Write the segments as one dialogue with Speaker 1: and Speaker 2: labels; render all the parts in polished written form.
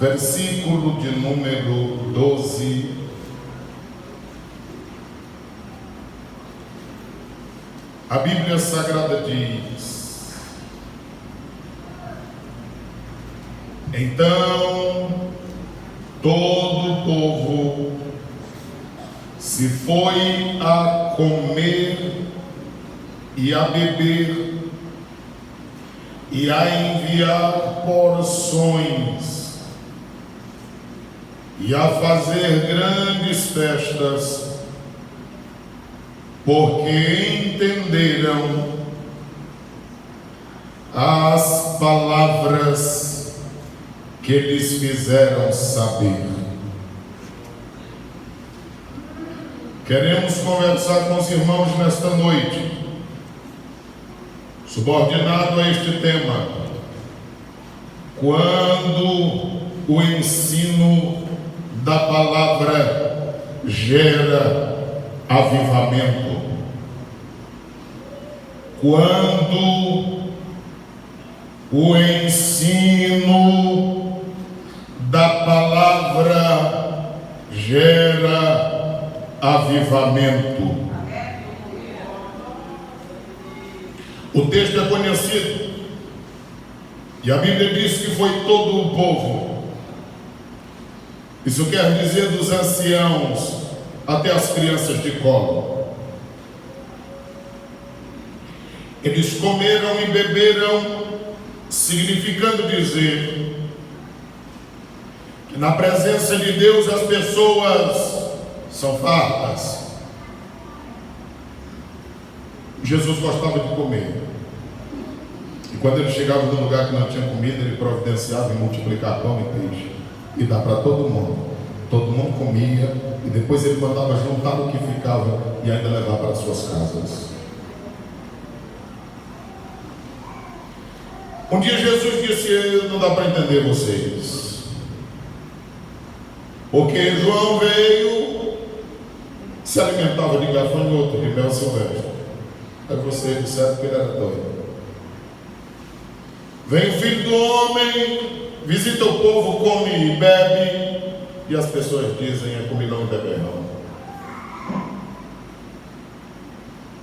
Speaker 1: versículo de número 12. A Bíblia Sagrada diz: então todo o povo se foi a comer e a beber e a enviar porções e a fazer grandes festas, porque entenderam as palavras que lhes fizeram saber. Queremos conversar com os irmãos nesta noite, subordinado a este tema: quando o ensino da palavra gera avivamento. Quando o ensino da palavra gera avivamento. O texto é conhecido e a Bíblia diz que foi todo o povo. Isso quer dizer dos anciãos até as crianças de colo. Eles comeram e beberam, significando dizer que na presença de Deus as pessoas são fartas. Jesus gostava de comer, e quando ele chegava num lugar que não tinha comida, ele providenciava em multiplicar pão e peixe e dar para todo mundo. Todo mundo comia, e depois ele mandava juntar o que ficava e ainda levar para suas casas. Um dia Jesus disse: não dá para entender vocês, porque João veio, se alimentava de gafanhoto, de mel silvestre. Aí vocês disseram que ele era doido. Vem o Filho do Homem, visita o povo, come e bebe, e as pessoas dizem: é comilão e beberrão.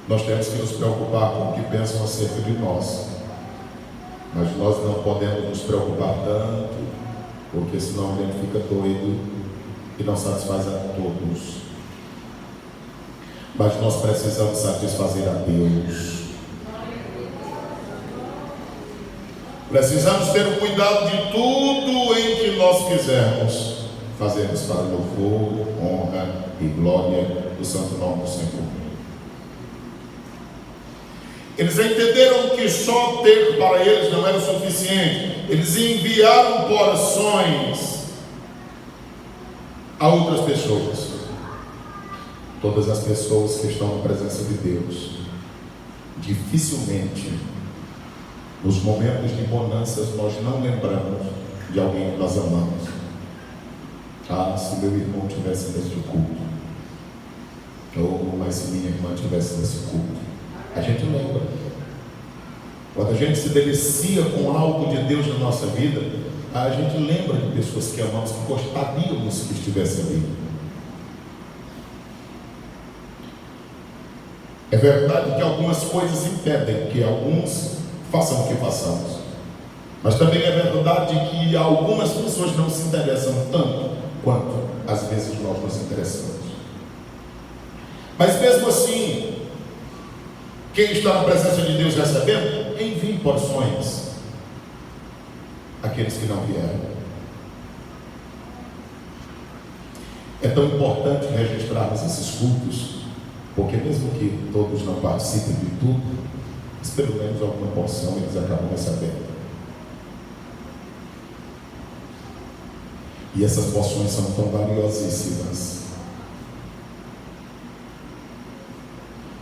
Speaker 1: Nós temos que nos preocupar com o que pensam acerca de nós, mas nós não podemos nos preocupar tanto, porque senão a gente fica doido e não satisfaz a todos. Mas nós precisamos satisfazer a Deus. Precisamos ter o cuidado de tudo em que nós quisermos fazermos para louvor, honra e glória do santo nome do Senhor. Eles entenderam que só ter para eles não era suficiente. Eles enviaram porções a outras pessoas. Todas as pessoas que estão na presença de Deus, dificilmente, nos momentos de bonanças, nós não lembramos de alguém que nós amamos. Ah, se meu irmão tivesse neste culto, ou mas se minha irmã tivesse nesse culto. A gente lembra. Quando a gente se delicia com algo de Deus na nossa vida, a gente lembra de pessoas que amamos, que gostaríamos que estivesse ali. É verdade que algumas coisas impedem que alguns façam o que façamos, mas também é verdade que algumas pessoas não se interessam tanto quanto às vezes nós nos interessamos. Mas mesmo assim, quem está na presença de Deus recebendo, envie porções àqueles que não vieram. É tão importante registrarmos esses cultos, porque mesmo que todos não participem de tudo, mas pelo menos alguma porção eles acabam recebendo. E essas porções são tão valiosíssimas,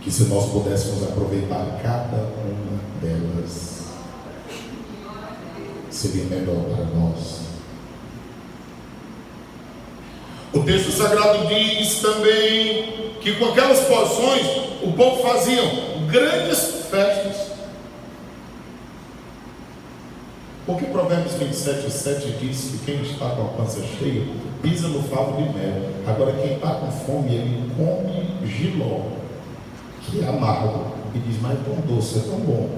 Speaker 1: que se nós pudéssemos aproveitar cada uma delas, seria melhor para nós. O texto sagrado diz também que com aquelas porções o povo fazia grandes festas. Porque Provérbios 27:7 diz que quem está com a pança cheia pisa no favo de mel. Agora quem está com fome, ele come giló, que é amargo, e diz, mas é tão doce, é tão bom.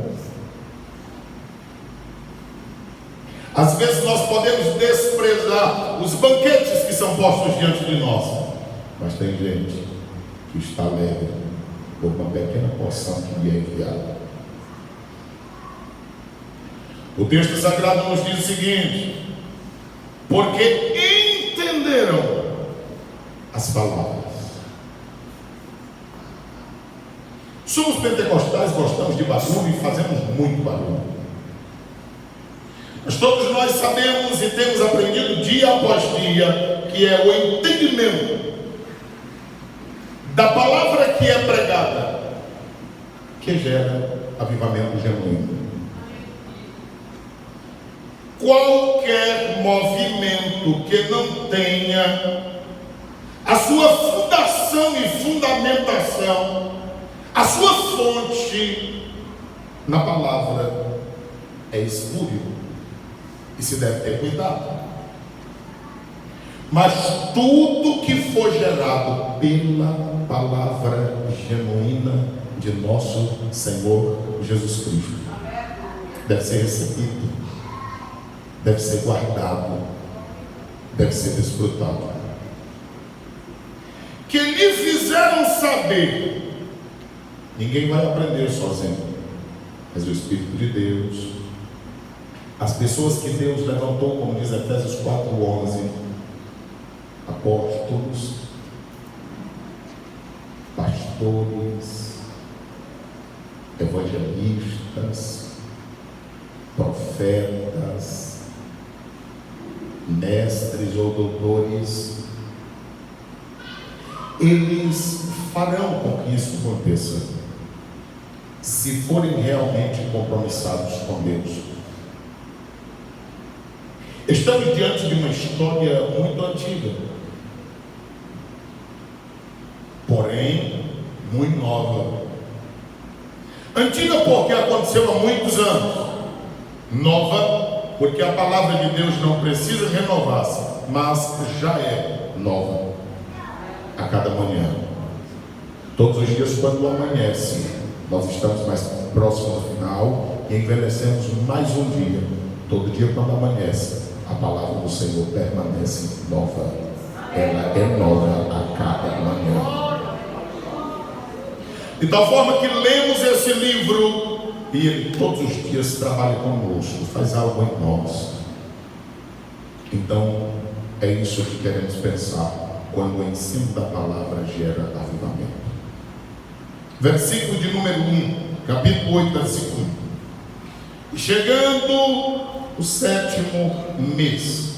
Speaker 1: Às vezes nós podemos desprezar os banquetes que são postos diante de nós, mas tem gente que está alegre por uma pequena porção que lhe é enviada. O texto sagrado nos diz o seguinte: porque entenderam as palavras. Somos pentecostais, gostamos de barulho e fazemos muito barulho. Mas todos nós sabemos e temos aprendido dia após dia que é o entendimento da palavra que é pregada que gera avivamento genuíno. Qualquer movimento que não tenha a sua fundação e fundamentação, a sua fonte na palavra, é espúrio e se deve ter cuidado. Mas tudo que for gerado pela palavra genuína de nosso Senhor Jesus Cristo deve ser recebido, deve ser guardado, deve ser desfrutado. Que lhe fizeram saber, ninguém vai aprender sozinho, mas o Espírito de Deus, as pessoas que Deus levantou, como diz Efésios 4:11, apóstolos, pastores, evangelistas, profetas, mestres ou doutores, eles farão com que isso aconteça, se forem realmente compromissados com Deus. Estamos diante de uma história muito antiga, porém muito nova. Antiga porque aconteceu há muitos anos, nova porque a palavra de Deus não precisa renovar-se, mas já é nova a cada manhã. Todos os dias, quando amanhece, nós estamos mais próximos do final e envelhecemos mais um dia. Todo dia, quando amanhece, a palavra do Senhor permanece nova. Ela é nova a cada manhã. De tal forma que lemos esse livro e ele todos os dias trabalha conosco, faz algo em nós. Então, é isso que queremos pensar quando o ensino da palavra gera avivamento. Versículo de número 1, capítulo 8, versículo 1. E chegando o 7º mês,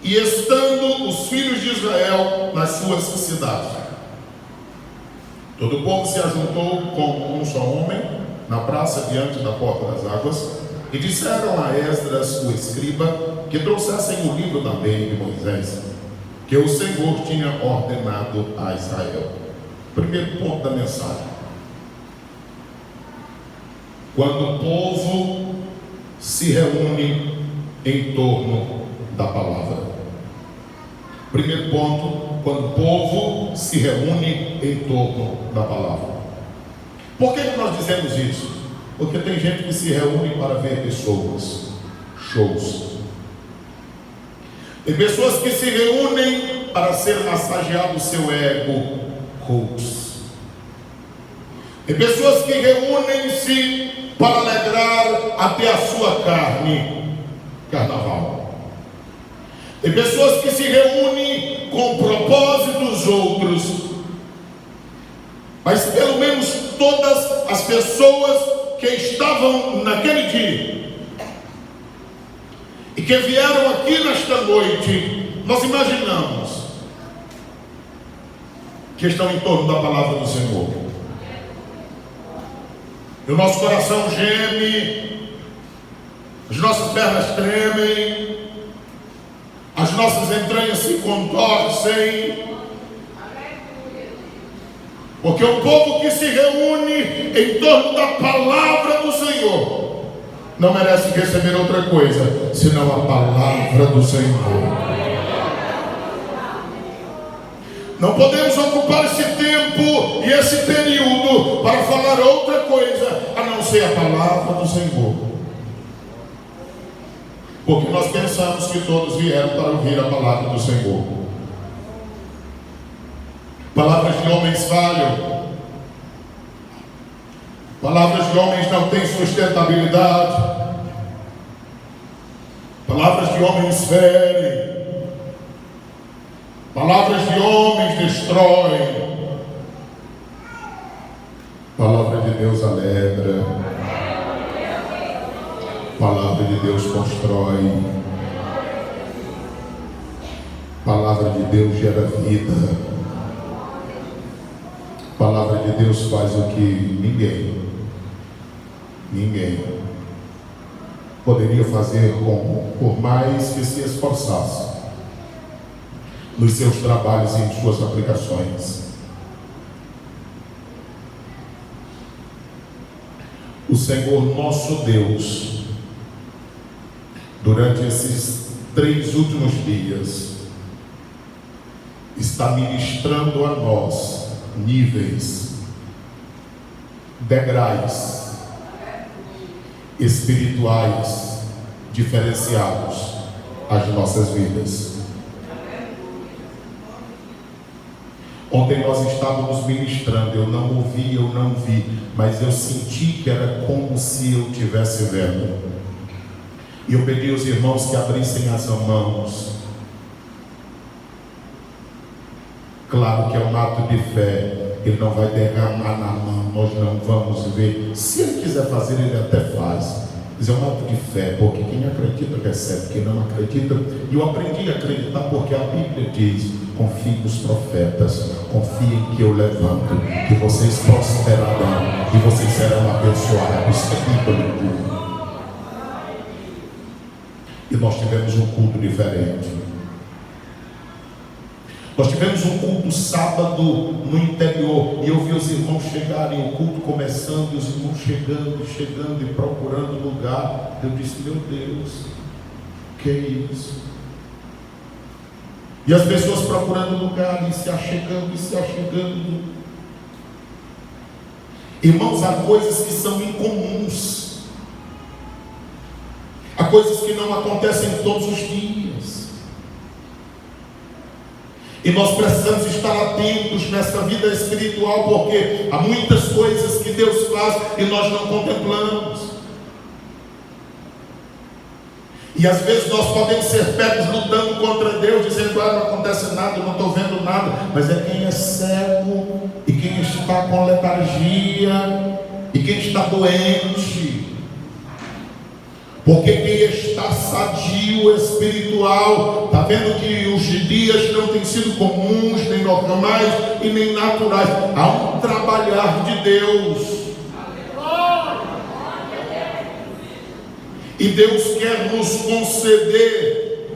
Speaker 1: e estando os filhos de Israel nas suas cidades, todo o povo se ajuntou como um só homem na praça diante da porta das águas, e disseram a Esdras, o escriba, que trouxessem o livro da lei de Moisés, que o Senhor tinha ordenado a Israel. Primeiro ponto da mensagem: quando o povo se reúne em torno da palavra. Primeiro ponto: quando o povo se reúne em torno da palavra. Por que nós dizemos isso? Porque tem gente que se reúne para ver pessoas, shows. Tem pessoas que se reúnem para ser massageado o seu ego, cultos. Tem pessoas que reúnem-se para alegrar até a sua carne, carnaval. Tem pessoas que se reúnem com propósitos outros, mas pelo menos todas as pessoas que estavam naquele dia e que vieram aqui nesta noite, nós imaginamos que estão em torno da palavra do Senhor. E o nosso coração geme, as nossas pernas tremem, as nossas entranhas se contorcem, porque o povo que se reúne em torno da palavra do Senhor não merece receber outra coisa senão a palavra do Senhor. Não podemos ocupar esse tempo e esse período para falar outra coisa a não ser a palavra do Senhor. Porque nós pensamos que todos vieram para ouvir a palavra do Senhor. Palavras de homens falham. Palavras de homens não têm sustentabilidade. Palavras de homens ferem. Palavras de homens destroem. Palavra de Deus alegra. Palavra de Deus constrói. Palavra de Deus gera vida. Palavra de Deus faz o que ninguém poderia fazer por mais que se esforçasse nos seus trabalhos e em suas aplicações. O Senhor nosso Deus, durante esses 3 últimos dias, está ministrando a nós níveis, degraus espirituais diferenciados às nossas vidas. Ontem nós estávamos ministrando, eu não ouvi, eu não vi, mas eu senti que era como se eu estivesse vendo. E eu pedi aos irmãos que abrissem as mãos. Claro que é um ato de fé, ele não vai derramar na mão, nós não vamos ver. Se ele quiser fazer, ele até faz. Mas é um ato de fé, porque quem acredita recebe, quem não acredita. E eu aprendi a acreditar porque a Bíblia diz: confie nos profetas, confiem que eu levanto, que vocês prosperarão e vocês serão abençoados. E nós tivemos um culto diferente. Nós tivemos um culto sábado no interior, e eu vi os irmãos chegarem, o culto começando, e os irmãos chegando e procurando lugar. Eu disse: meu Deus, que é isso? E as pessoas procurando lugar e se achegando. Irmãos, há coisas que são incomuns, há coisas que não acontecem todos os dias. E nós precisamos estar atentos nessa vida espiritual, porque há muitas coisas que Deus faz e nós não contemplamos. E às vezes nós podemos ser pegos lutando contra Deus, dizendo: não acontece nada, eu não estou vendo nada. Mas é quem é cego, e quem está com letargia, e quem está doente. Porque quem está sadio espiritual, está vendo que os dias não têm sido comuns, nem normais e nem naturais. Há um trabalhar de Deus. E Deus quer nos conceder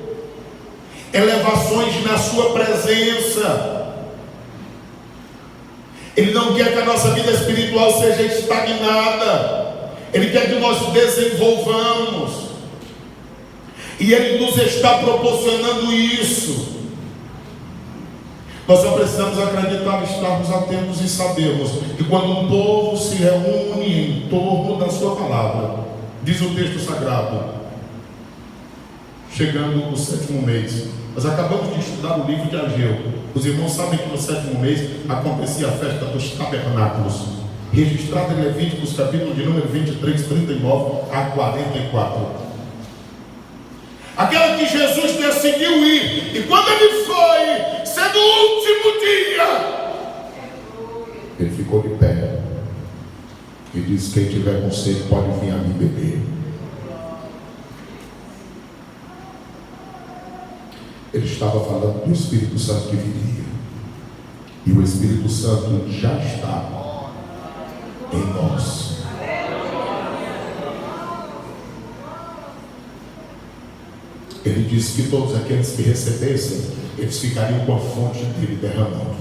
Speaker 1: elevações na sua presença. Ele não quer que a nossa vida espiritual seja estagnada. Ele quer que nós desenvolvamos. E Ele nos está proporcionando isso. Nós só precisamos acreditar, estarmos atentos e sabermos que quando um povo se reúne em torno da sua palavra, diz o texto sagrado, chegando no 7º mês. Nós acabamos de estudar o livro de Ageu. Os irmãos sabem que no 7º mês acontecia a festa dos tabernáculos, registrada em Levíticos, capítulo de número 23, 39 a 44. Aquela que Jesus decidiu ir, e quando ele foi, sendo o último dia, ele ficou de pé e disse: quem tiver com sede pode vir a mim beber. Ele estava falando do Espírito Santo que viria, e o Espírito Santo já está em nós. Ele disse que todos aqueles que recebessem, eles ficariam com a fonte dele derramando.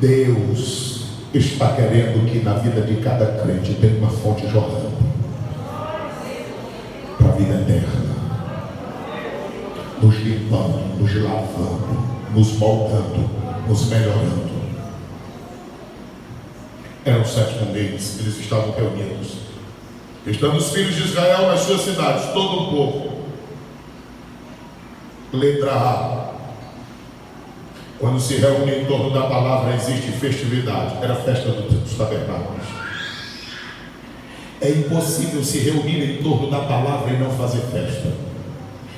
Speaker 1: Deus está querendo que na vida de cada crente tenha uma fonte jorrando para a vida eterna, nos limpando, nos lavando, nos moldando, nos melhorando. Eram 7 deles, eles estavam reunidos, estando os filhos de Israel nas suas cidades, todo o povo. Letra A: quando se reúne em torno da palavra, existe festividade. Era a festa dos tabernáculos. É impossível se reunir em torno da palavra e não fazer festa.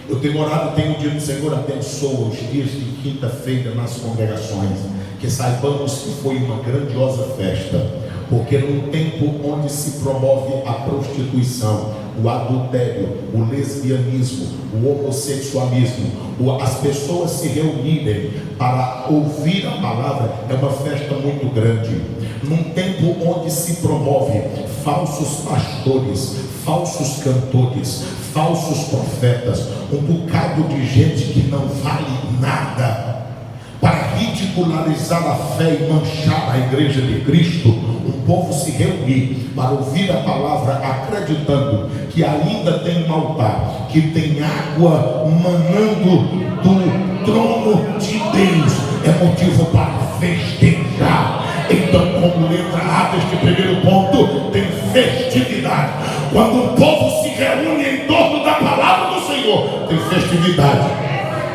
Speaker 1: Eu tenho orado, tenho dito: Senhor, abençoa os dias de quinta-feira nas congregações, que saibamos que foi uma grandiosa festa, porque num tempo onde se promove a prostituição, o adultério, o lesbianismo, o homossexualismo, as pessoas se reunirem para ouvir a palavra, é uma festa muito grande. Num tempo onde se promove falsos pastores, falsos cantores, falsos profetas, um bocado de gente que não vale nada, para ridicularizar a fé e manchar a igreja de Cristo, um povo se reunir para ouvir a palavra, acreditando que ainda tem um altar, que tem água manando do trono de Deus, é motivo para festejar. Então, como letra A deste primeiro ponto, tem festividade. Quando o povo se reúne em torno da palavra do Senhor, tem festividade.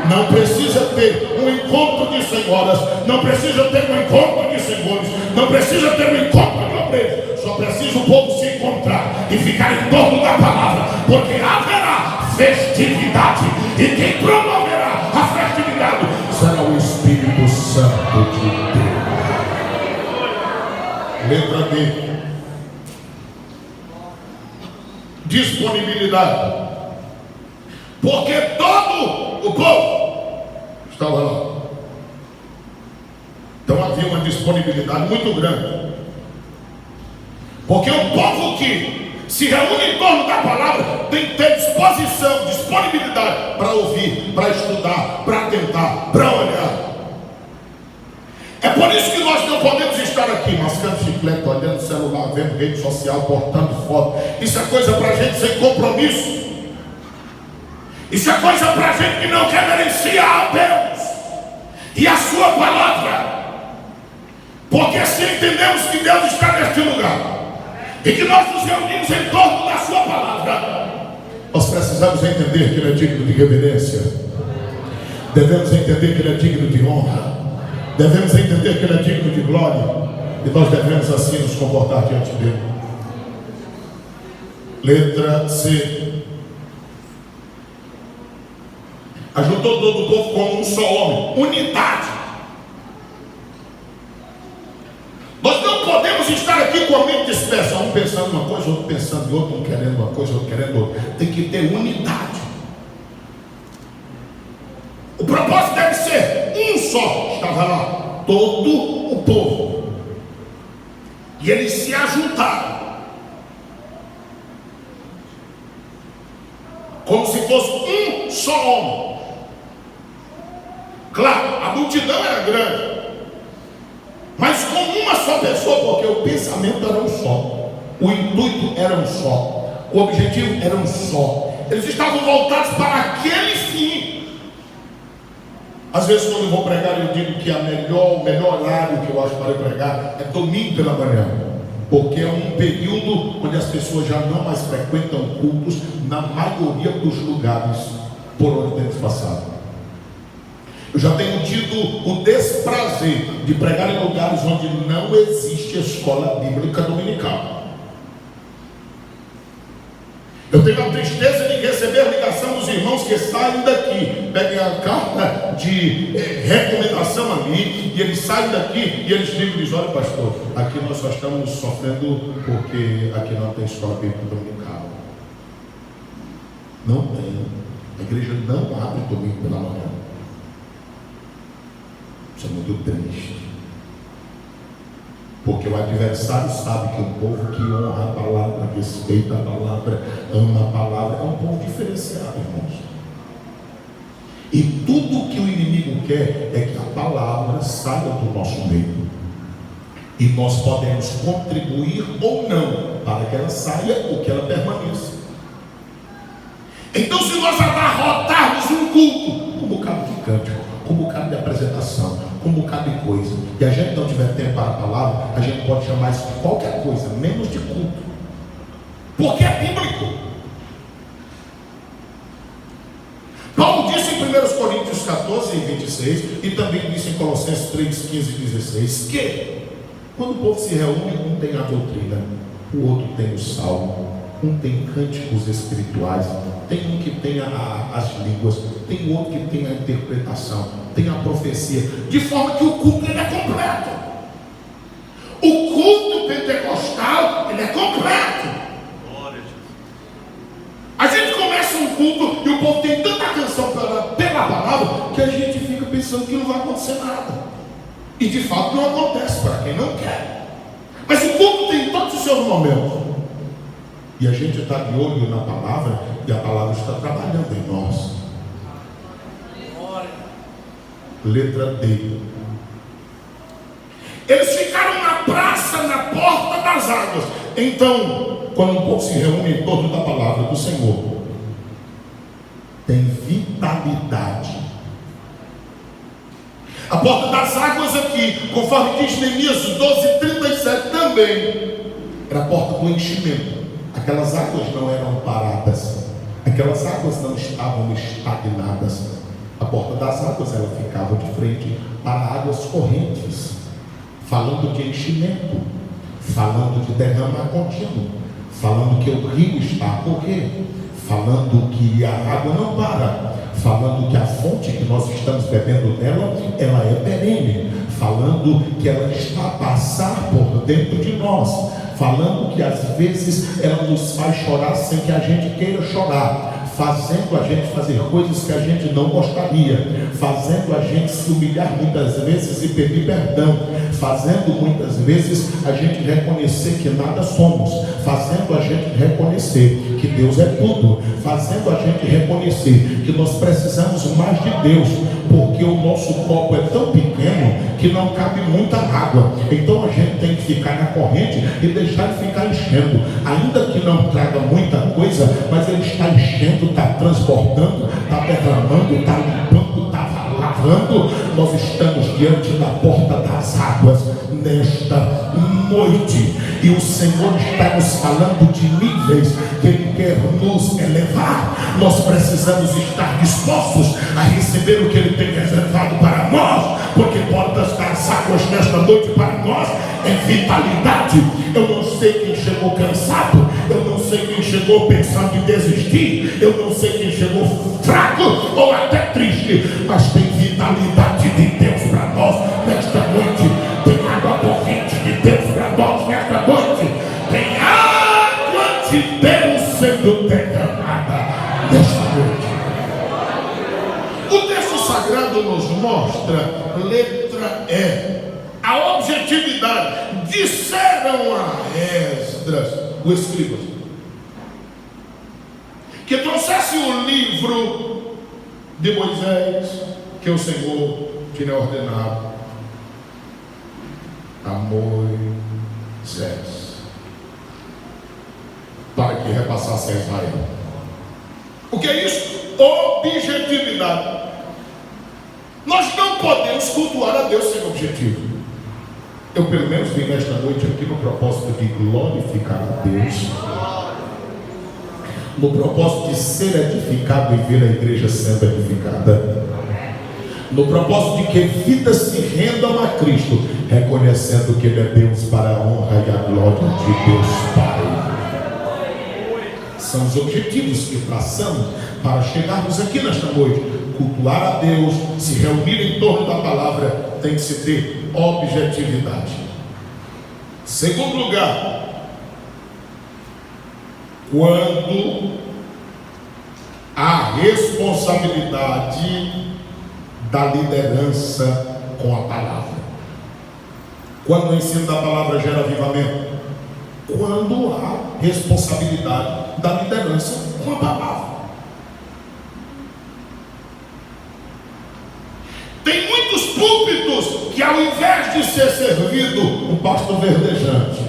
Speaker 1: Não precisa ter um encontro de senhoras, não precisa ter um encontro de senhores, não precisa ter um encontro de obreiros. Só precisa o povo se encontrar e ficar em torno da palavra, porque haverá festividade, e quem promoverá a festividade será o Espírito Santo de Deus. Letra B: disponibilidade. Porque todo o povo estava lá. Então havia uma disponibilidade muito grande. Porque o povo que se reúne em torno da palavra tem que ter disposição, disponibilidade para ouvir, para estudar, para tentar, para olhar. É por isso que nós não podemos estar aqui mascando chiclete, olhando o celular, vendo rede social, portando foto. Isso é coisa para gente sem compromisso. Isso é coisa para gente que não reverencia a Deus e a sua palavra. Porque se entendemos que Deus está neste lugar e que nós nos reunimos em torno da sua palavra, nós precisamos entender que Ele é digno de reverência. Devemos entender que Ele é digno de honra. Devemos entender que Ele é digno de glória. E nós devemos assim nos comportar diante dEle. Letra C: ajuntou todo o povo como um só homem. Unidade. Nós não podemos estar aqui com a mente dispersa, um pensando uma coisa, outro pensando em outra, um querendo uma coisa, outro querendo outra. Tem que ter unidade. O propósito deve ser um só. Estava lá todo o povo, e eles se ajuntaram como se fosse um só homem. Claro, a multidão era grande, mas com uma só pessoa, porque o pensamento era um só, o intuito era um só, o objetivo era um só. Eles estavam voltados para aquele fim. Às vezes, quando eu vou pregar, eu digo que o melhor horário que eu acho para pregar é domingo pela manhã, porque é um período onde as pessoas já não mais frequentam cultos na maioria dos lugares por onde temos passado. Eu já tenho tido o desprazer de pregar em lugares onde não existe escola bíblica dominical. Eu tenho a tristeza de receber a ligação dos irmãos que saem daqui, peguem a carta de recomendação a mim, e eles saem daqui e eles ligam e dizem: olha, pastor, aqui nós só estamos sofrendo porque aqui não tem escola bíblica dominical. Não tem. A igreja não abre domingo pela manhã. Isso é muito triste. Porque o adversário sabe que um povo que honra a palavra, respeita a palavra, ama a palavra, é um povo diferenciado, irmãos. E tudo que o inimigo quer é que a palavra saia do nosso meio. E nós podemos contribuir ou não para que ela saia ou que ela permaneça. Então, se nós abarrotarmos um culto com um bocado de cântico, com um bocado de apresentação, com um bocado de coisa, e a gente não tiver tempo para a palavra, a gente pode chamar isso de qualquer coisa, menos de culto, porque é bíblico. Paulo disse em 1 Coríntios 14 e 26, e também disse em Colossenses 3, 15 e 16, que quando o povo se reúne, um tem a doutrina, o outro tem o salmo, um tem cânticos espirituais, tem um que tem as línguas, tem outro que tem a interpretação, tem a profecia, de forma que o culto ele é completo. O culto pentecostal ele é completo. A gente começa um culto e o povo tem tanta atenção pela palavra que a gente fica pensando que não vai acontecer nada. E de fato não acontece para quem não quer. Mas o culto tem todos os seus momentos. E a gente está de olho na palavra, e a palavra está trabalhando em nós. Letra D. Eles ficaram na praça, na porta das águas. Então, quando o povo se reúne em torno da palavra do Senhor, tem vitalidade. A porta das águas aqui, conforme diz Neemias 12:37 também, era a porta do enchimento. Aquelas águas não eram paradas, aquelas águas não estavam estagnadas. A porta das águas ela ficava de frente para águas correntes, falando de enchimento, falando de derramar contínuo, falando que o rio está a correr, falando que a água não para, falando que a fonte que nós estamos bebendo dela, ela é perene, falando que ela está a passar por dentro de nós, falando que às vezes ela nos faz chorar sem que a gente queira chorar, fazendo a gente fazer coisas que a gente não gostaria, fazendo a gente se humilhar muitas vezes e pedir perdão, fazendo muitas vezes a gente reconhecer que nada somos, fazendo a gente reconhecer que Deus é tudo, fazendo a gente reconhecer que nós precisamos mais de Deus, porque o nosso copo é tão pequeno que não cabe muita água. Então a gente tem que ficar na corrente e deixar ele ficar enchendo, ainda que não traga muita coisa, mas ele está enchendo, está transbordando, está derramando, está limpando, está lavando. Nós estamos diante da porta das águas nesta noite, e o Senhor está nos falando de níveis que Ele quer nos elevar. Nós precisamos estar dispostos a receber o que Ele tem reservado para nós, porque portas das águas nesta noite para nós é vitalidade. Eu não sei quem chegou cansado, eu não sei quem chegou pensando em desistir, eu não sei quem chegou fraco ou até triste, mas tem vitalidade de Deus para nós nesta noite. Tem água corrente de Deus para nós nesta noite. Tem água de Deus sendo derramada nesta noite. O texto sagrado nos mostra, letra E, a objetividade. Disseram a Esdras, o escriba, que trouxesse o livro de Moisés que o Senhor tinha ordenado a Moisés, para que repassasse a Israel. O que é isso? Objetividade. Nós não podemos cultuar a Deus sem objetivo. Eu pelo menos vim nesta noite aqui no propósito de glorificar a Deus, no propósito de ser edificado e ver a igreja sendo edificada, no propósito de que vidas se rendam a Cristo, reconhecendo que Ele é Deus, para a honra e a glória de Deus Pai. São os objetivos que traçamos para chegarmos aqui nesta noite. Cultuar a Deus, se reunir em torno da palavra, tem que se ter objetividade. Segundo lugar, quando a responsabilidade da liderança com a palavra. Quando o ensino da palavra gera avivamento? Quando há responsabilidade da liderança com a palavra. Tem muitos púlpitos que ao invés de ser servido um pasto verdejante,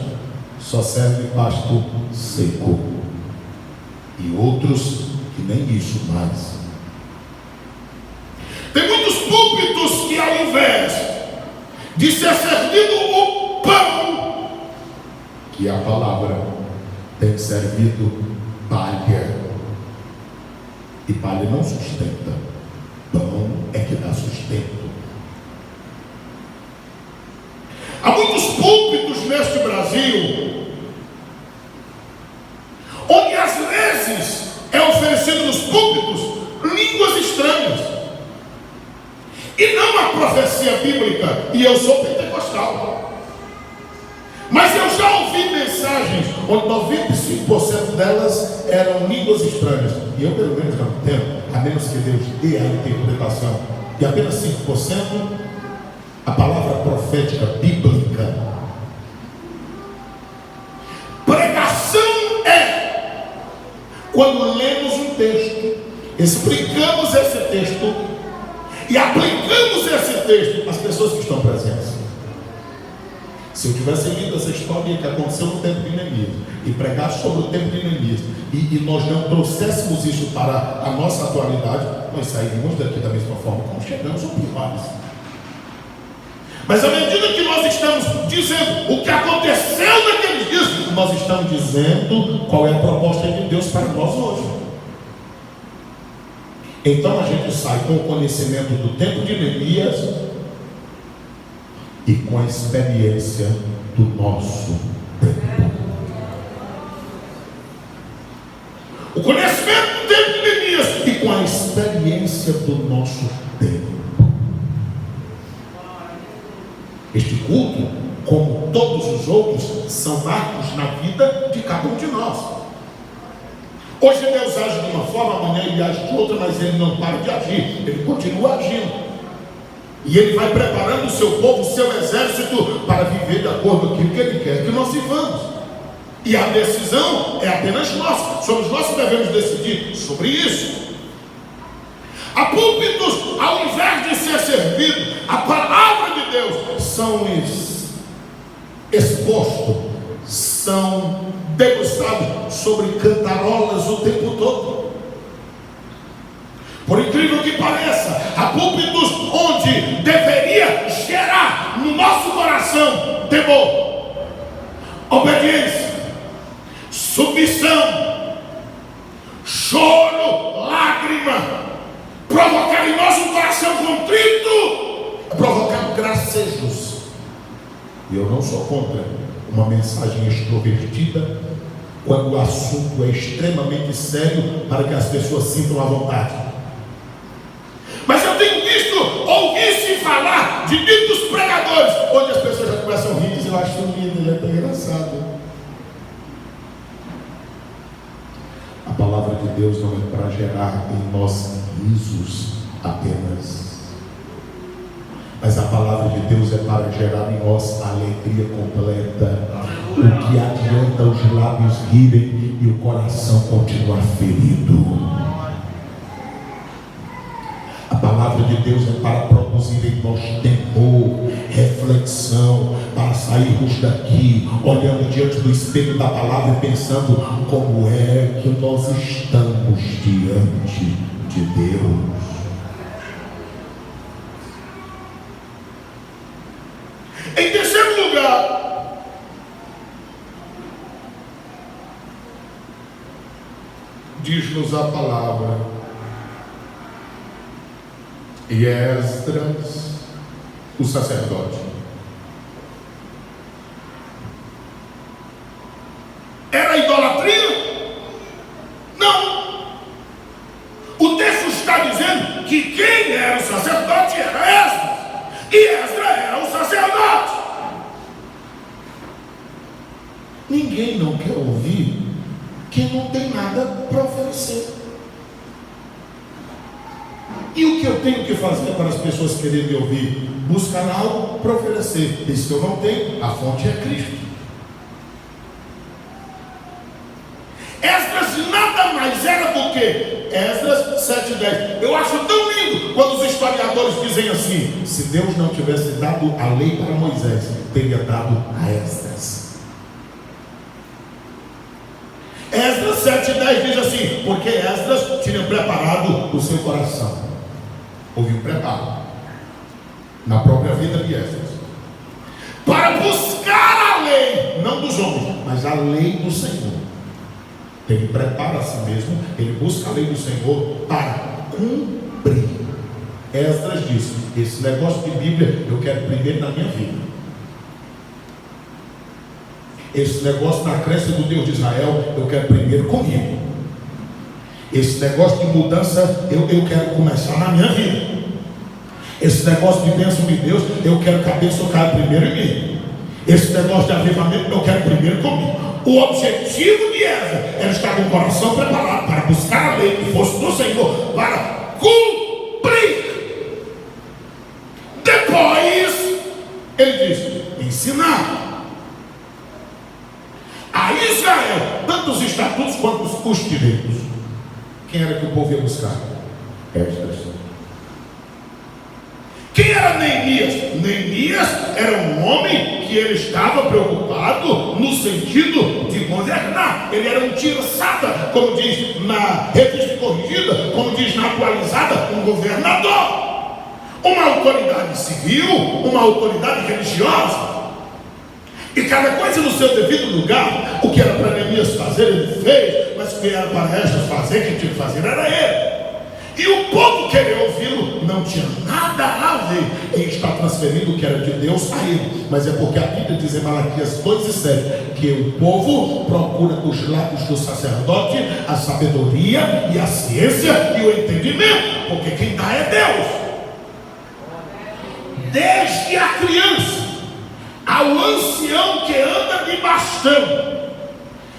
Speaker 1: só serve pasto seco. E outros que nem isso mais. Tem muitos púlpitos que ao invés de ser servido o pão, que é a palavra, tem servido palha. E palha não sustenta. Pão é que dá sustento. Há muitos púlpitos neste Brasil onde às vezes é oferecido nos púlpitos línguas estranhas. E não a profecia bíblica, e eu sou pentecostal. Mas eu já ouvi mensagens onde 95% delas eram línguas estranhas. E eu pelo menos não entendo, a menos que Deus dê a interpretação. E apenas 5% a palavra profética bíblica. Pregação é quando lemos um texto, explicamos esse texto e aplicamos esse texto às pessoas que estão presentes. Se eu tivesse lido essa história que aconteceu no tempo de Neemias e pregasse sobre o tempo de Neemias e nós não trouxéssemos isso para a nossa atualidade, nós sairíamos daqui da mesma forma como chegamos, ou piores. Mas à medida que nós estamos dizendo o que aconteceu naqueles dias, nós estamos dizendo qual é a proposta de Deus para nós hoje. Então a gente sai com o conhecimento do tempo de Neemias e com a experiência do nosso tempo. O conhecimento do tempo de Neemias e com a experiência do nosso tempo. Este culto, como todos os outros, são marcos na vida de cada um de nós. Hoje Deus age de uma forma, amanhã Ele age de outra, mas Ele não para de agir, Ele continua agindo. E Ele vai preparando o seu povo, o seu exército, para viver de acordo com aquilo que Ele quer que nós vivamos. E a decisão é apenas nossa, somos nós que devemos decidir sobre isso. Há púlpitos, ao invés de ser servido, a palavra de Deus são expostos, são debruçados sobre cantarolas o tempo todo. Por incrível que pareça, há púlpitos onde deveria gerar no nosso coração temor, obediência, submissão, choro, lágrima, provocar em nós um coração contrito, provocar gracejos. E eu não sou contra uma mensagem extrovertida quando o assunto é extremamente sério para que as pessoas sintam à vontade. Mas eu tenho visto, ouvir-se falar de ditos pregadores, onde as pessoas já começam a rir e dizem: eu acho lindo, ele é tão engraçado. A palavra de Deus não é para gerar em nós risos apenas, mas a palavra de Deus é para gerar em nós alegria completa. O que adianta os lábios rirem e o coração continuar ferido? A palavra de Deus é para produzir em nós temor, reflexão, para sairmos daqui olhando diante do espelho da palavra e pensando como é que nós estamos diante de Deus. Em terceiro lugar, diz-nos a palavra, e Esdras, o sacerdote, era idolatria? Não. O texto está dizendo que quem era o sacerdote era Esdras, e Esdras era o sacerdote. Ninguém não quer ouvir quem não tem nada para oferecer. E o que eu tenho que fazer para as pessoas quererem me ouvir? Buscar algo para oferecer. E se eu não tenho, a fonte é Cristo. Esdras nada mais era do que Esdras 7:10. Eu acho tão lindo comigo quando os historiadores dizem assim: se Deus não tivesse dado a lei para Moisés, teria dado a Esdras. Esdras 7:10 diz assim: porque Esdras tinha preparado o seu coração. Houve um preparo na própria vida de Esdras para buscar a lei, não dos homens, mas a lei do Senhor. Ele prepara a si mesmo, ele busca a lei do Senhor para cumprir. Esdras disse: esse negócio de Bíblia eu quero primeiro na minha vida. Esse negócio na crença do Deus de Israel eu quero primeiro comigo. Esse negócio de mudança eu quero começar na minha vida. Esse negócio de bênção de Deus eu quero que a bênção caia primeiro em mim. Esse negócio de avivamento eu quero primeiro comigo. O objetivo de Esdras era estar com o coração preparado para buscar a lei que fosse do Senhor, para cumprir. Depois ele diz: ensinar a Israel tanto os estatutos quanto os direitos. Quem era que o povo ia buscar? Esdras. Quem era Neemias? Neemias era um homem que ele estava preocupado no sentido de governar. Ele era um tirsata, como diz na revista corrigida, como diz na atualizada, um governador, uma autoridade civil, uma autoridade religiosa. E cada coisa no seu devido lugar. O que era para Neemias fazer, ele fez, mas o que era para Esdras fazer, quem tinha que fazer era ele. E o povo querer ouvi-lo não tinha nada a ver em estar transferindo o que era de Deus a ele. Mas é porque a Bíblia diz em Malaquias 2:7 que o povo procura dos lábios do sacerdote a sabedoria e a ciência e o entendimento, porque quem dá é Deus. Desde a criança ao ancião que anda de bastão,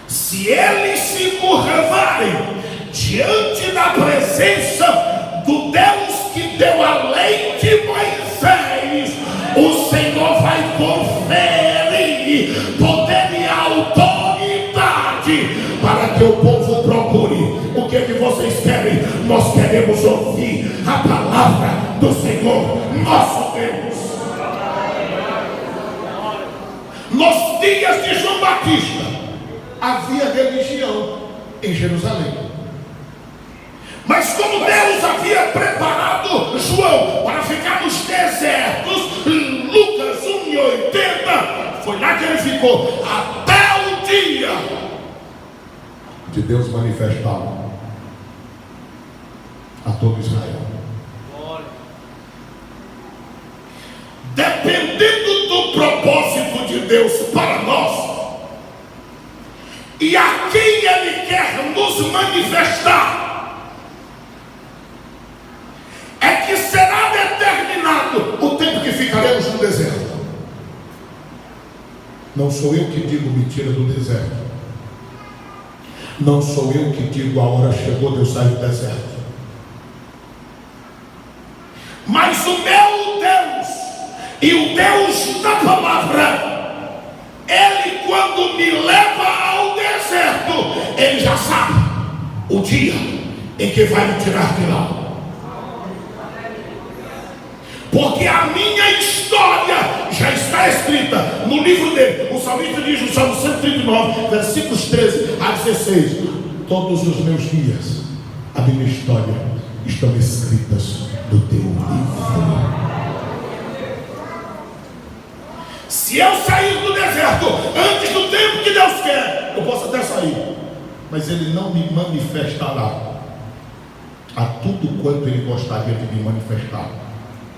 Speaker 1: se eles se curvarem diante da presença do Deus que deu a lei de Moisés, o Senhor vai conferir poder e autoridade para que o povo procure. O que é que vocês querem? Nós queremos ouvir a palavra do Senhor, nosso Deus. Nos dias de João Batista havia religião em Jerusalém. Mas como Deus havia preparado João para ficar nos desertos, Lucas 1:80, foi lá que ele ficou até o dia de Deus manifestá-lo a todo Israel. Dependendo do propósito de Deus para nós e a quem Ele quer nos manifestar, é que será determinado o tempo que ficaremos no deserto. Não sou eu que digo me tira do deserto. Não sou eu que digo a hora chegou de eu sair do deserto. Mas o meu Deus e o Deus da palavra, Ele quando me leva ao deserto, Ele já sabe o dia em que vai me tirar de lá. Porque a minha história já está escrita no livro dele. O salmista diz no Salmo 139, versículos 13 a 16: todos os meus dias, a minha história estão escritas no teu livro. Se eu sair do deserto antes do tempo que Deus quer, eu posso até sair, mas Ele não me manifestará a tudo quanto Ele gostaria de me manifestar,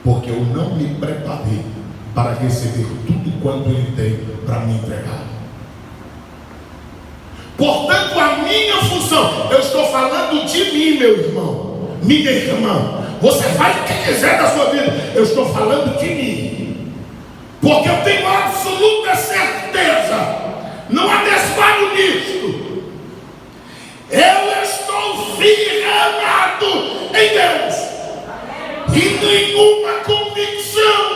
Speaker 1: porque eu não me preparei para receber tudo quanto Ele tem para me entregar. Portanto, a minha função, eu estou falando de mim, meu irmão, minha irmã, você faz o que quiser da sua vida, eu estou falando de mim, porque eu tenho absoluta certeza, não há desvio nisto, eu estou firmado em Deus, e nenhuma convicção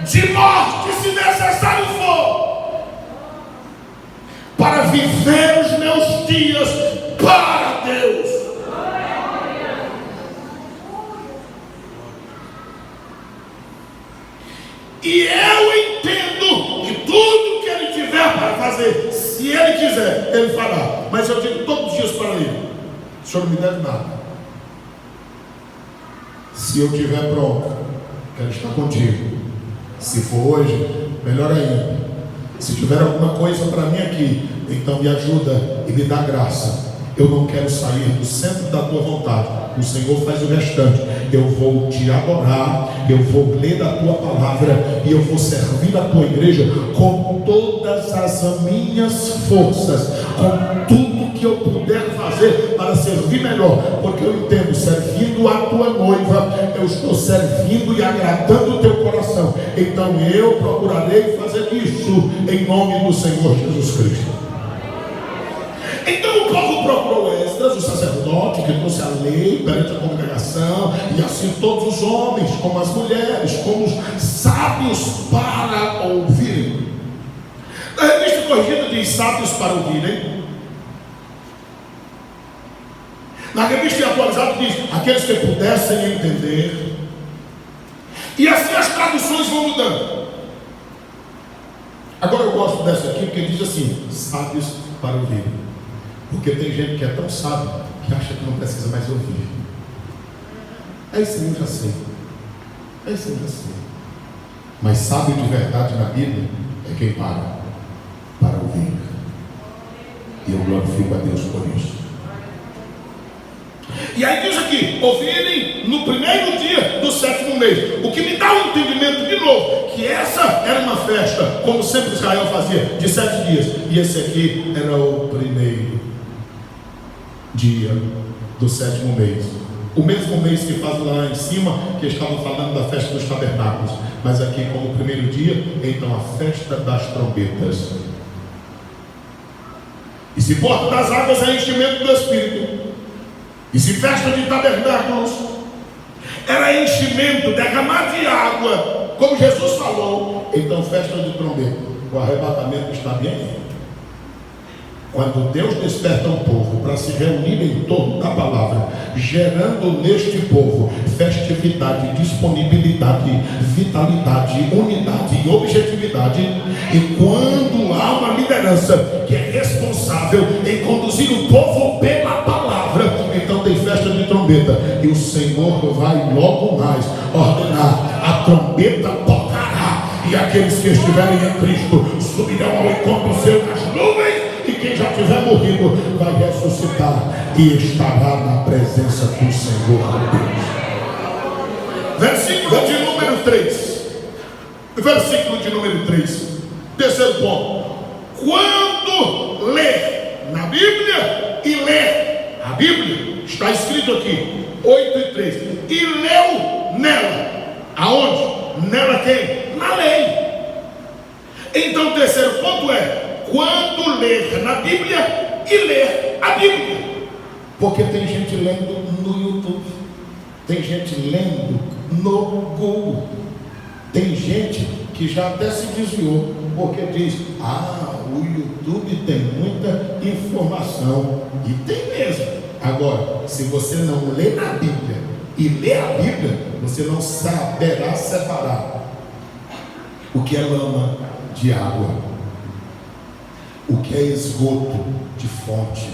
Speaker 1: de morte, se necessário for, para viver os meus dias para Deus. E eu entendo que tudo que ele tiver para fazer, se ele quiser, ele fará. Mas eu digo todos os dias para ele: o senhor não me deve nada. Se eu estiver pronto, quero estar contigo. Se for hoje, melhor ainda. Se tiver alguma coisa para mim aqui, então me ajuda e me dá graça. Eu não quero sair do centro da tua vontade. O Senhor faz o restante. Eu vou te adorar, eu vou ler a tua palavra e eu vou servir a tua igreja com todas as minhas forças, com tudo que eu puder fazer para servir melhor, porque eu entendo, servindo a tua noiva, eu estou servindo e agradando o teu coração. Então eu procurarei fazer isso em nome do Senhor Jesus Cristo. Então o povo procurou Esdras, o sacerdote, que trouxe a lei perante a congregação, e assim todos os homens, como as mulheres, como os sábios para ouvirem. Na revista corrigida diz sábios para ouvirem. Na revista atualizada diz aqueles que pudessem entender. E assim as traduções vão mudando. Agora eu gosto dessa aqui porque diz assim: sábios para ouvirem. Porque tem gente que é tão sábio que acha que não precisa mais ouvir. É isso eu já sei. É isso eu já sei. Mas sábio de verdade na Bíblia é quem para ouvir. E eu glorifico a Deus por isso. E aí diz aqui: ouvirem no primeiro dia do 7º mês. O que me dá um entendimento de novo, que essa era uma festa, como sempre Israel fazia, de 7 dias. E esse aqui era o primeiro dia do 7º mês. O mesmo mês que faz lá em cima, que estavam falando da festa dos tabernáculos. Mas aqui como o primeiro dia, então a festa das trombetas. E se porta das águas é enchimento do Espírito. E se festa de tabernáculos era enchimento, derramar de água, como Jesus falou, então festa de trombeta. O arrebatamento está bem aí. Quando Deus desperta o povo para se reunir em torno da palavra, gerando neste povo festividade, disponibilidade, vitalidade, unidade e objetividade. E quando há uma liderança que é responsável em conduzir o povo pela palavra, então tem festa de trombeta. E o Senhor vai logo mais ordenar: a trombeta tocará, e aqueles que estiverem em Cristo subirão ao encontro seu nas nuvens. E quem já tiver morrido vai ressuscitar e estará na presença do Senhor Deus. Versículo de número 3. Versículo de número 3. Terceiro ponto. Quando ler na Bíblia e ler a Bíblia, está escrito aqui 8:3. E leu nela. Aonde? Nela quem? Na lei. Então o terceiro ponto é: quando ler na Bíblia e ler a Bíblia. Porque tem gente lendo no YouTube, tem gente lendo no Google, tem gente que já até se desviou, porque diz: o YouTube tem muita informação. E tem mesmo. Agora, se você não lê na Bíblia e lê a Bíblia, você não saberá separar o que é lama de água, o que é esgoto de fonte.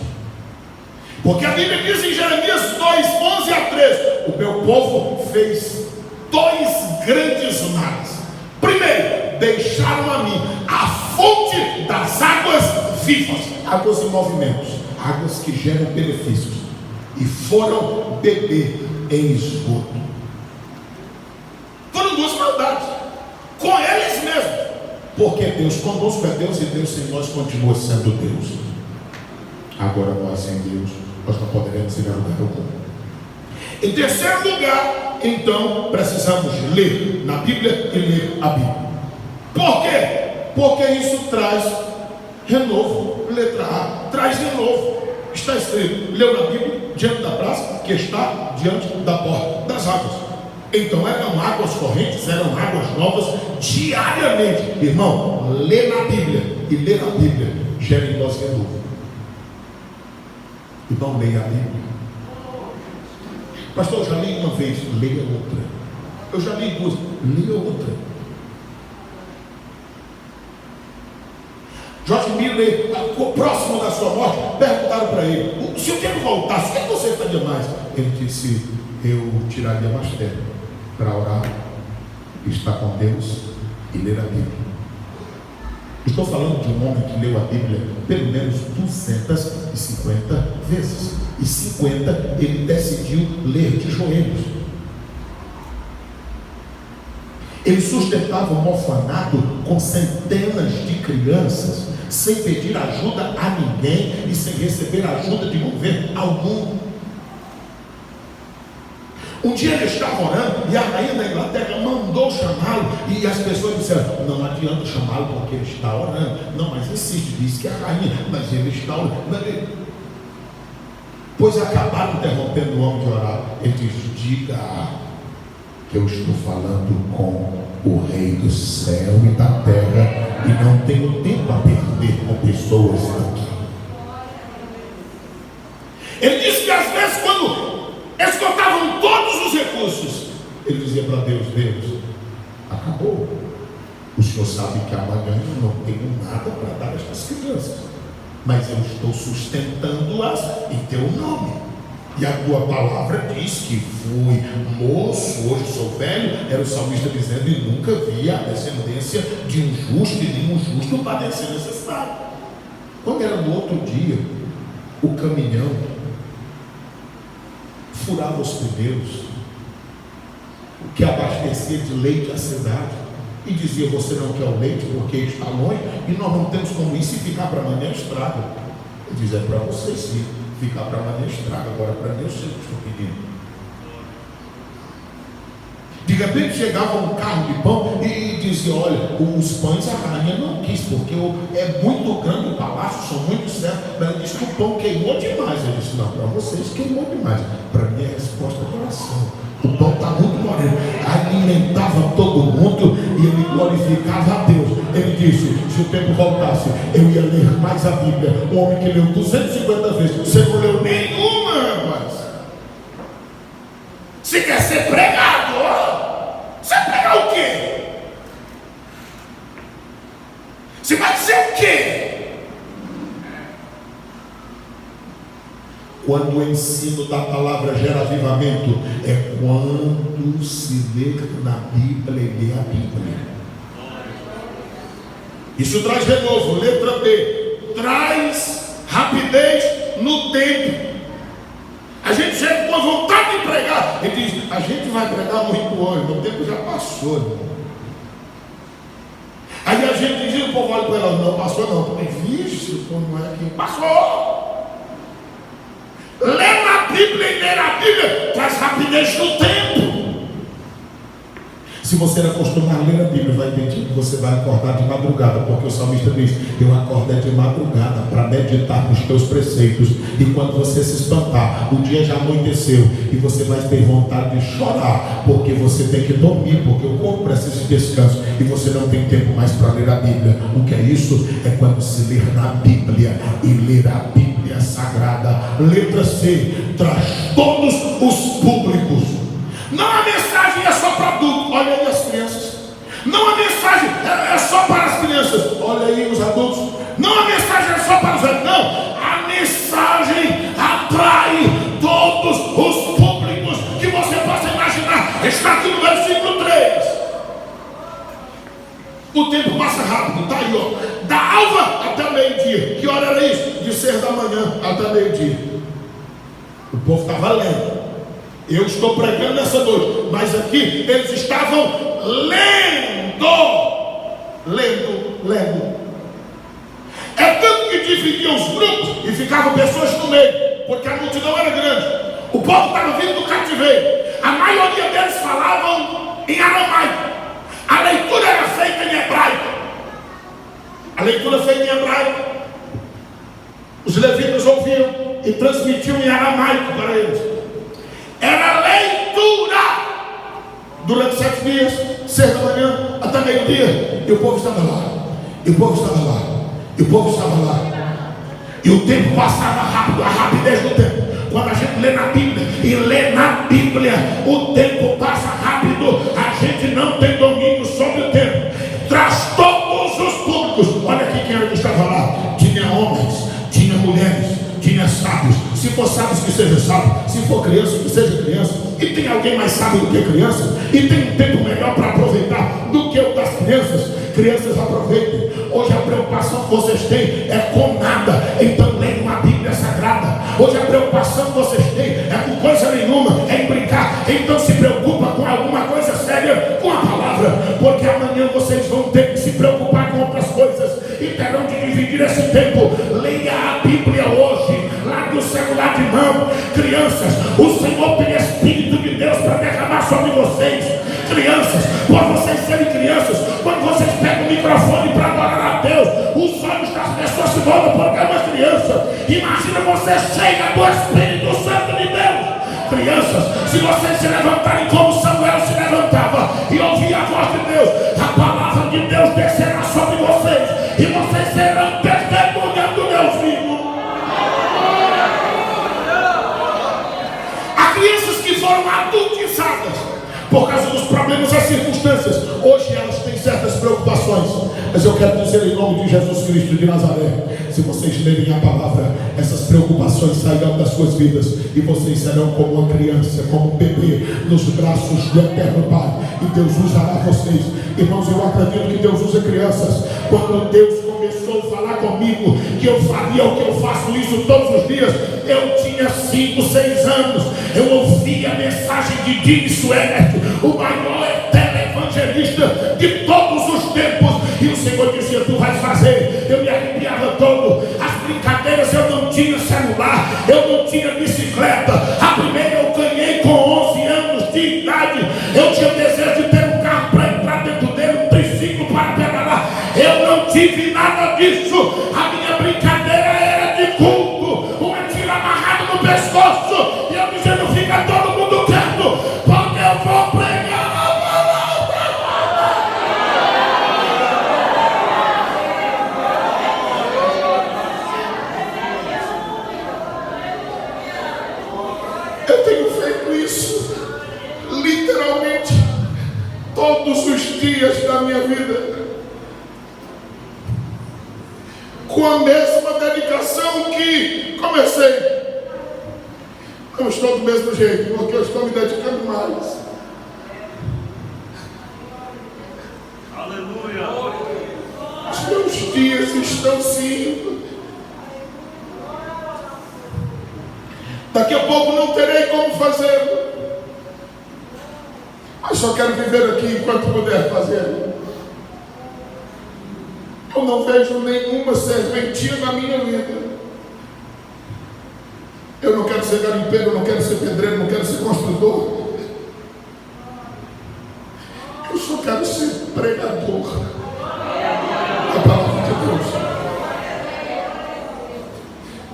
Speaker 1: Porque a Bíblia diz em Jeremias 2:11-13: o meu povo fez 2 grandes males. Primeiro, deixaram a mim a fonte das águas vivas, águas em movimentos, águas que geram benefícios, e foram beber em esgoto. Foram 2 maldades com eles mesmos. Porque Deus conosco é Deus e Deus sem nós continua sendo Deus. Agora nós sem Deus, nós não poderemos ir a lugar algum. Em terceiro lugar, então, precisamos ler na Bíblia e ler a Bíblia. Por quê? Porque isso traz renovo. Letra A, traz renovo. Está escrito: leu na Bíblia, diante da praça, que está diante da porta das águas. Então eram águas correntes, eram águas novas diariamente. Irmão, lê na Bíblia e ler a Bíblia gera em nós renovo. Irmão, leia a Bíblia. Pastor, eu já li uma vez, leia outra. Eu já li 2, leia outra. George Miller, próximo da sua morte, perguntaram para ele: se o tempo voltasse, o que você faria mais? Ele disse: eu tiraria mais tempo para orar, estar com Deus e ler a Bíblia. Estou falando de um homem que leu a Bíblia pelo menos 250 vezes, e 50 ele decidiu ler de joelhos. Ele sustentava um orfanato com centenas de crianças, sem pedir ajuda a ninguém e sem receber ajuda de governo algum. Um dia ele estava orando e a rainha da Inglaterra mandou chamá-lo, e as pessoas disseram: não adianta chamá-lo porque ele está orando. Não, mas insiste, diz que é a rainha, mas ele está orando. Pois acabaram interrompendo o homem de orar. Ele diz: diga que eu estou falando com o Rei do céu e da terra e não tenho tempo a perder com pessoas aqui. Ele disse que às vezes, quando esgotavam todos os recursos, ele dizia para Deus: Deus, acabou. O Senhor sabe que amanhã eu não tenho nada para dar a estas crianças, mas eu estou sustentando-as em teu nome. E a tua palavra diz que fui moço, hoje sou velho. Era o salmista dizendo: e nunca vi a descendência de um justo, e nenhum justo padecer necessidade. Quando era no outro dia, o caminhão furava os pneus, o que abastecia de leite a cidade, e dizia: você não quer o leite porque está longe e nós não temos como ir, se ficar para amanhã estraga. Ele diz: é para vocês sim, ficar para amanhã estraga, agora para mim eu sei o que estou pedindo. De repente chegava um carro de pão e dizia: olha, os pães a rainha não quis, porque é muito grande o palácio, são muito certos. Mas ela disse que o pão queimou demais. Eu disse: não, para vocês queimou demais, para mim é resposta de oração. O pão está muito moreno. Alimentava todo mundo e ele glorificava a Deus. Ele disse: se o tempo voltasse, eu ia ler mais a Bíblia. Um homem que leu 250 vezes, você não leu nenhuma, rapaz. Se quer ser pregador, você vai pregar o quê? Você vai dizer o quê? Quando o ensino da palavra gera avivamento, é quando se lê na Bíblia e lê a Bíblia. Isso traz renovo. Letra B, traz rapidez no tempo. A gente chega com a vontade de pregar. Ele diz: a gente vai pregar muito hoje, o tempo já passou, irmão. Aí a gente diz: o povo olha para ela: não passou não. Mas vixe, como é que passou? Ler na Bíblia e ler a Bíblia traz rapidez no tempo. Se você era acostumado a ler a Bíblia, vai entender que você vai acordar de madrugada, porque o salmista diz: eu acordo de madrugada para meditar nos teus preceitos. E quando você se espantar, o dia já anoiteceu e você vai ter vontade de chorar, porque você tem que dormir, porque o corpo precisa de descanso e você não tem tempo mais para ler a Bíblia. O que é isso? É quando se ler na Bíblia e ler a Bíblia sagrada. Letra C, traz todos os públicos. Não a mensagem é só para adultos, olha aí as crianças. Não a mensagem é só para as crianças, olha aí os adultos. Não a mensagem é só para os adultos, não. A mensagem atrai todos os públicos que você possa imaginar. Está aqui no versículo 3. O tempo passa rápido, está aí, ó. Da alva até meio-dia. Que hora era isso? De 6 da manhã até meio-dia. O povo estava lendo. Eu estou pregando nessa noite, mas aqui eles estavam lendo. É tanto que dividiam os grupos e ficavam pessoas no meio, porque a multidão era grande. O povo estava vindo do cativeiro. A maioria deles falavam em aramaico. A leitura era feita em hebraico. Os levitas ouviam e transmitiam em aramaico para eles. Era leitura durante 7 dias, 6 da manhã até meio-dia. E o povo estava lá. E o tempo passava rápido, a rapidez do tempo. Quando a gente lê na Bíblia e lê na Bíblia, o tempo passa rápido. A gente não tem domínio sobre o tempo. Traz todos os públicos. Olha aqui quem estava lá. seja sábio. Se for criança, que seja criança. E tem alguém mais sábio do que criança? E tem um tempo melhor para aproveitar do que o das crianças? Crianças, aproveitem. Hoje a preocupação que vocês têm é com nada. Então leiam uma Bíblia Sagrada. Hoje a preocupação que vocês têm é com coisa nenhuma, é em brincar. Então se preocupa com alguma coisa séria, com a palavra. Porque amanhã vocês vão ter que se preocupar com outras coisas. E terão de dividir esse tempo. Leia a Bíblia hoje, lá no celular de mão. Crianças, o Senhor tem Espírito de Deus para derramar sobre vocês. Crianças, por vocês serem crianças, quando vocês pegam o microfone para adorar a Deus, os olhos das pessoas se voltam porque é uma criança. Imagina você cheia do Espírito Santo de Deus. Crianças, se vocês se levantarem como Samuel se levantava e ouvir a voz de Deus, a palavra de Deus descerá sobre vocês e vocês serão testemunhas do Deus vivo. Há crianças que foram adultizadas por causa dos problemas e circunstâncias. Hoje elas têm certas preocupações, mas eu quero dizer em nome de Jesus Cristo de Nazaré, se vocês lerem a palavra, essas preocupações sairão das suas vidas e vocês serão como uma criança, como um bebê nos braços do eterno Pai, e Deus usará vocês. Irmãos, eu acredito que Deus usa crianças. Quando Deus começou a falar comigo que eu faria o que eu faço isso todos os dias, eu tinha 5, 6 anos. Eu ouvi a mensagem de Jim Swaggart, o maior televangelista de todos os tempos, e o Senhor dizia: tu vais fazer. Eu me arrepiava todo. As brincadeiras, eu não tinha celular, eu não tinha bicicleta. A primeira eu ganhei com 11 anos de idade. Eu tinha desejo de ter um carro para entrar dentro dele, um triciclo para pedalar. Eu não tive nada disso. A minha brincadeira era de culto, uma tira amarrada no pescoço, e eu dizendo: fica todo mundo quieto, porque eu vou pregar a palavra. Eu tenho feito isso literalmente todos os dias da minha vida, com a mesma dedicação que comecei. Não estou do mesmo jeito, porque eu estou me dedicando mais. Aleluia! Os meus dias estão se indo. Daqui a pouco não terei como fazê-lo, mas só quero viver aqui enquanto puder fazê-lo. Eu não vejo nenhuma serventia na minha vida. Eu não quero ser garimpeiro, eu não quero ser pedreiro, eu não quero ser construtor. Eu só quero ser pregador da palavra de Deus.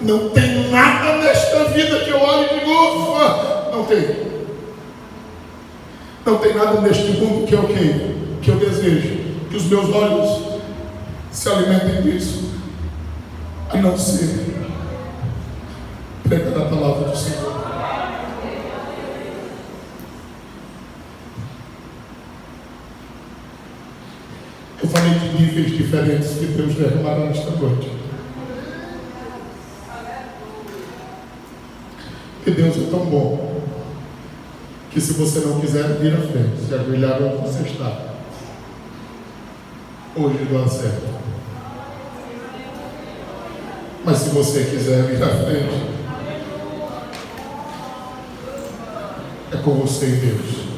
Speaker 1: Não tem nada nesta vida que eu olhe e digo: ufa, não tem. Não tem nada neste mundo que eu queira, que eu desejo, que os meus olhos se alimentem disso, a não ser pregar a palavra do Senhor. Eu falei de níveis diferentes que Deus derramará nesta noite. Que Deus é tão bom que, se você não quiser vir à frente, se ajoelhar onde você está, hoje dá certo. Mas se você quiser vir à frente, é com você e Deus.